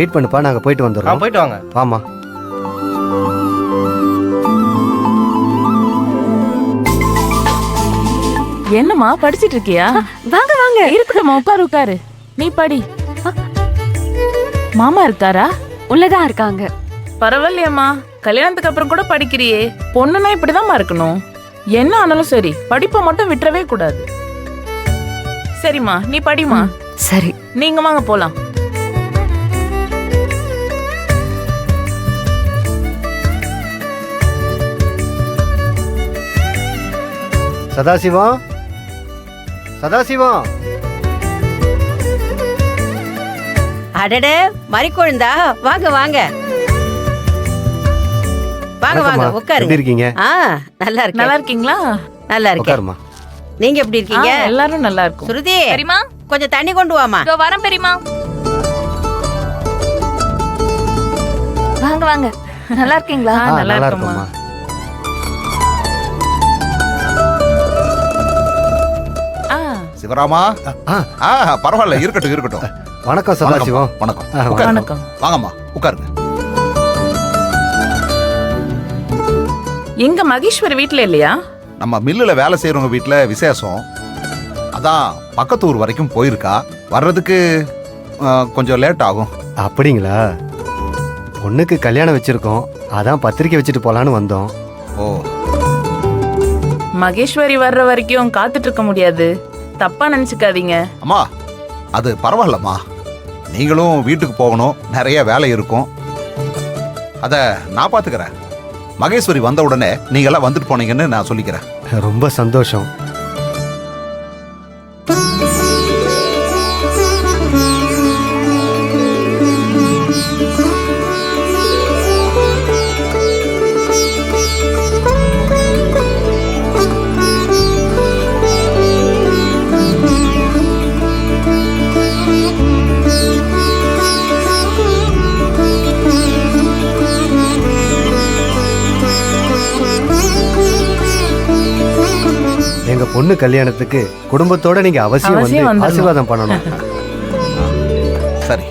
Wait பண்ணுப்பா, நாங்க போயிட்டு வந்துடுறோம். போயிட்டு வாங்க. ஆமா. என்னம்மா படிச்சிட்டு இருக்கியா? வாங்க வாங்க. இருக்கட்டும்மா, உட்காரு உட்காரு. நீ படி. மாமா இருக்காரா? உள்ளதான் இருக்காங்க. பரவாயில்லையம்மா, கல்யாணத்துக்கு அப்புறம் கூட படிக்கிறியே. பொண்ணுன்னா இப்படிதாம்மா இருக்கணும். என்ன ஆனாலும் சரி, படிப்பை மட்டும் விட்டுறவே கூடாது. சரிம்மா, நீ படிமா. சரி, நீங்க வாங்க போலாம். சதாசிவம், சதாசிவம். அடடே மறிக்கொழுந்தா, வாங்க வாங்க வாங்க வாங்க எப்படி உட்காருங்க. இருக்கீங்க? நல்லா இருக்கு. நல்லா இருக்கீங்களா? நல்லா இருக்கேன். உட்காருமா. நீங்க எப்படி இருக்கீங்க? எல்லாரும் நல்லா இருக்கும். சுருதி, பெரியமா கொஞ்சம் தண்ணி கொண்டு வாமா. இதோ வரேன் பெரியமா. வாங்க வாங்க. நல்லா இருக்கீங்களா? நல்லா நல்லா இருக்கும்மா. இருக்கும்மா. சிவராமா, பரவாயில்ல, இருக்கட்டும் இருக்கட்டும். வணக்கம் சதாசிவம். வணக்கம். வணக்கம். வாங்கம்மா, உட்காருங்க. எங்க மகேஸ்வரி வீட்ல இல்லையா? நம்ம மில்லுல வேலை செய்யறவங்க வீட்டுல விசேஷம், அதான் பக்கத்து ஊர் வரைக்கும் போயிருக்கா. வர்றதுக்கு கொஞ்சம் லேட் ஆகும். அப்படிங்களா? பொண்ணுக்கு கல்யாணம் வச்சிருக்கோம், அதான் பத்திரிக்கை வச்சுட்டு போலான்னு வந்தோம். ஓ, மகேஸ்வரி வர்ற வரைக்கும் காத்துட்டு இருக்க முடியாது, தப்பா நினைச்சுக்காதீங்க. அம்மா அது பரவாயில்லம்மா, நீங்களும் வீட்டுக்கு போகணும், நிறைய வேலை இருக்கும். அத நான் பாத்துக்கிறேன். மகேஸ்வரி வந்த உடனே நீங்க எல்லாம் வந்துட்டு போனீங்கன்னு நான் சொல்லிக்கிறேன். ரொம்ப சந்தோஷம். எங்க பொண்ணு கல்யாணத்துக்கு குடும்பத்தோட நீங்க அவசியம் வந்து வந்துடணும். ஆசீர்வாதம் பண்ணணும். சரி,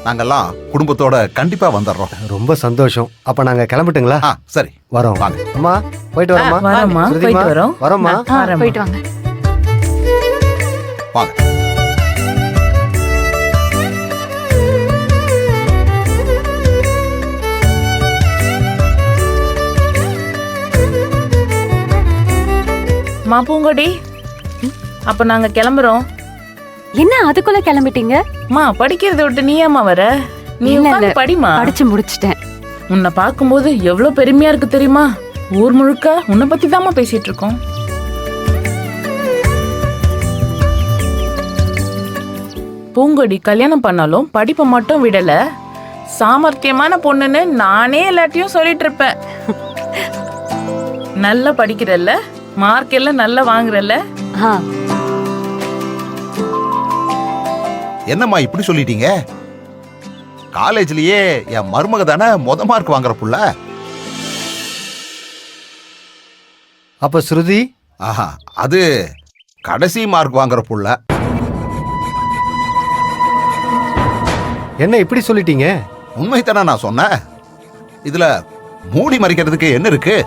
நாங்கெல்லாம் குடும்பத்தோட கண்டிப்பா வந்துடுறோம். ரொம்ப சந்தோஷம். அப்ப நாங்க கிளம்பட்டுங்களா? சரி, வரோம். வாங்க. அம்மா போயிட்டு வரோம்மா. வரோம்மா, சுருதிம்மா, போயிட்டு வரோம். வரோம்மா. வரேம்மா. போயிட்டு வாங்க. வாங்க. மா பூங்கொடி, அப்ப நாங்க கிளம்புறோம். என்ன அதுக்குள்ள கிளம்பிட்டீங்க? மா படிக்கிறத விட்டு நீ ஏமா வர? நீ இல்ல, உட்கார்ந்து இல்ல. படிமா. படிச்சு முடிச்சிட்டேன். உன்னை பார்க்கும்போது எவ்வளவு பெருமையா இருக்கு தெரியுமா? ஊர் முழுக்க உன்னை பத்தி தாமா பேசிட்டு இருக்கோம். பூங்கொடி கல்யாணம் பண்ணாலும் படிப்பை மட்டும் விடல, சாமர்த்தியமான பொண்ணுன்னு நானே எல்லாத்தையும் சொல்லிட்டு இருப்பேன். நல்லா படிக்கிறல்ல, மார்க் எல்லாம் நல்லா வாங்குறல்ல. ஆ, என்னம்மா இப்படி சொல்லிட்டீங்க? காலேஜ்லயே என் மருமக தானே மொத மார்க் வாங்குற புள்ள. அப்ப ஸ்ருதி? ஆஹா, அது கடைசி மார்க் வாங்குற புள்ள. என்ன இப்படி சொல்லிட்டீங்க? உண்மைதானே நான் சொன்னேன். இதுல மூடி மறைக்கிறதுக்கு என்ன இருக்கு?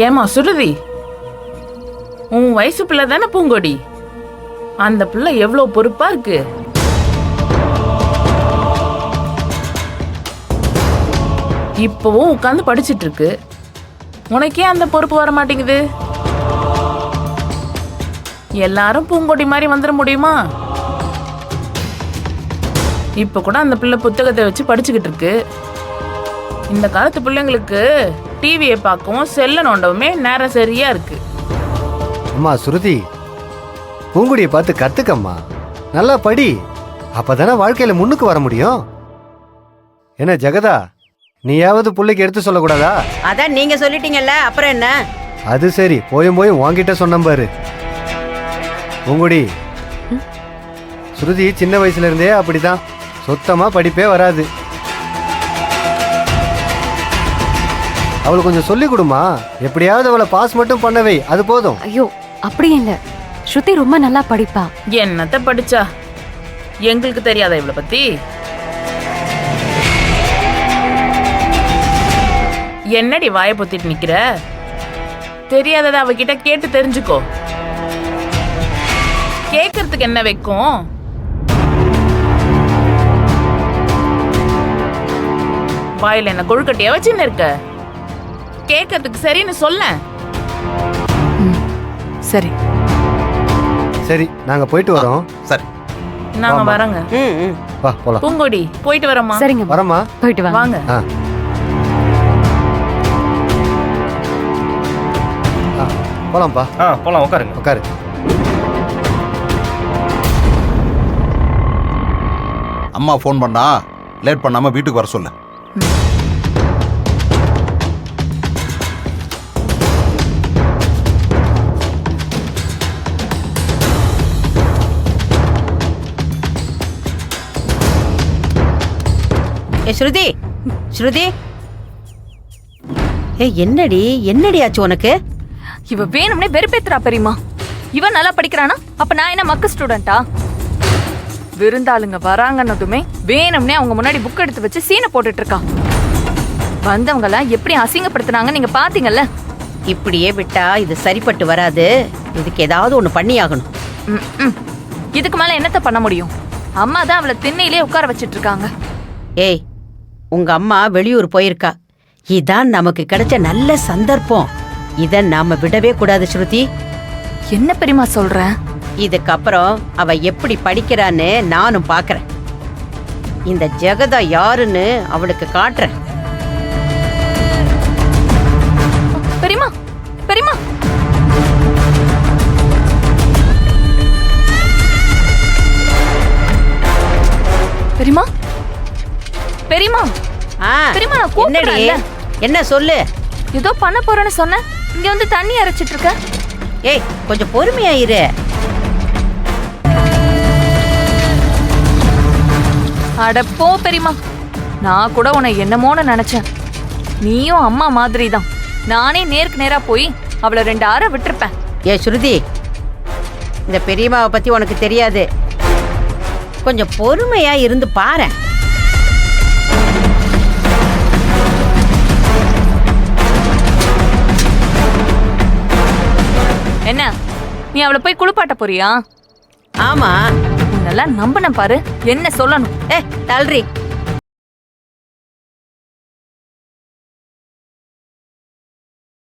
ஏமா சுருதி, உன் வயசு பிள்ளை தானே பூங்கொடி. அந்த பிள்ளை எவ்வளவு பொறுப்பா இருக்கு. இப்பவும் உட்கார்ந்து படிச்சிட்டு இருக்கு. உனக்கே அந்த பொறுப்பு வர மாட்டேங்குது. எல்லாரும் பூங்கொடி மாதிரி வந்துட முடியுமா? இப்ப கூட அந்த பிள்ளை புத்தகத்தை வச்சு படிச்சுக்கிட்டு இருக்கு. இந்த காலத்து பிள்ளைங்களுக்கு டிவியை பார்க்கவும் செல்ல நோண்டவுமே நேரம் சரியா இருக்கு. அம்மா ஸ்ருதி, பூங்குடியை பார்த்து கத்துக்கம்மா. நல்லா படி, அப்பதானே வாழ்க்கையில முன்னுக்கு வர முடியும். என்ன ஜெகதா, நீயாவது பிள்ளைக்கு எடுத்து சொல்லக்கூடாதா? அதான் நீங்க சொல்லிட்டீங்கல்ல, அப்புறம் என்ன? அது சரி, போயும் வாங்கிட்ட சொன்ன பாரு. பூங்குடி, ஸ்ருதி சின்ன வயசுல இருந்தே அப்படிதான், சுத்தமா படிப்பே வராது. அவளுக்கு கொஞ்சம் சொல்லி கொடுமா. எப்படியாவது அவளை பாஸ் மட்டும் பண்ணவை, அது போதும். ஐயோ அப்படி இல்ல. ஸ்ருதி ரொம்ப நல்லா படிப்பா. என்னத்த படிச்சா? எங்களுக்கு தெரியாதா இவளை பத்தி? என்னடி வாயை பொத்திட்டு நிக்கிற? தெரியாதத அவகிட்ட கேட்டு தெரிஞ்சுக்கோ. கேக்குறதுக்கு என்ன வைக்கும்? வாயில என்ன கொழுக்கட்டையா வச்சுன்னு இருக்க? கேக்குறதுக்கு சரின்னு சொல்ல. சரி. சரி நாங்க போயிட்டு வரோம். சரி. நாங்க ஆமா. வரோங்க. ம் ம் வா போலாம். பூங்கொடி போயிட்டு வரமா? சரிங்க. வரமா? போயிட்டு வாங்க. வாங்க. ஆ. ஆ, போலாம்ப்பா. போலாம், உட்காருங்க. உட்காரு. அம்மா ஃபோன் பண்ணா லேட் பண்ணாம வீட்டுக்கு வர சொல்லு. ஏ ஸ்ருதி, ஸ்ருதி. ஏ என்னடி ஆச்சு உனக்கு? இவ வேணும்னே வெறுப்பேத்துறா பெரியமா. இவன் நல்லா படிக்கிறானா? அப்ப நான் என்ன மக்கு ஸ்டூடெண்டா? விருந்தாளுங்க வராங்கன்னதுமே வேணும்னே அவங்க முன்னாடி புக் எடுத்து வச்சு சீனை போட்டுட்டு இருக்கா. வந்தவங்க எல்லாம் எப்படி அசிங்கப்படுத்துனாங்க நீங்க பாத்தீங்கல்ல. இப்படியே விட்டா இது சரிப்பட்டு வராது. இதுக்கு ஏதாவது ஒண்ணு பண்ணி ஆகணும். ம். இதுக்கு மேல என்னத்த பண்ண முடியும்? அம்மா தான் அவளை திண்ணையிலே உட்கார வச்சிட்டு இருக்காங்க. ஏய், உங்க அம்மா வெளியூர் போயிருக்கா. இதான் நமக்கு கிடைச்ச நல்ல சந்தர்ப்பம். இத நாம விடவே கூடாது ஸ்ருதி. என்ன பெரியமா சொல்ற? இதுக்கப்புறம் அவ எப்படி படிக்கிறான்னு நானும் பாக்குறேன். இந்த ஜெகதா யாருன்னு அவளுக்கு காட்டுறேன். பெரியமா, பெரியமா. பெரியமா, பெரியமா. பெரியமா, நான் என்னடி? கூப்பிடுறேன்ல. என்ன சொல்லு? ஏதோ பண்ண போறேன்னு சொன்ன. இங்க வந்து தண்ணி அரைச்சிட்டு இருக்க. ஏய், கொஞ்சம் பொறுமையா இரு. அட போ பெரியமா. நான் கூட உன்னை என்னமோன்னு நினைச்சேன். நீயும் அம்மா மாதிரி தான். நானே நேருக்கு நேரா போய் அவளை 2 அரை விட்டுருப்பேன். ஏ ஸ்ருதி, இந்த பெரியம்மாவை பத்தி உனக்கு தெரியாது. கொஞ்சம் பொறுமையா இருந்து பாரு. என்ன, நீ அவளை போய் குளிப்பாட்ட போறியா? ஆமா. உன்னெல்லாம் நம்பின பாரு. என்ன சொல்லணும்? ஏ தல்றி,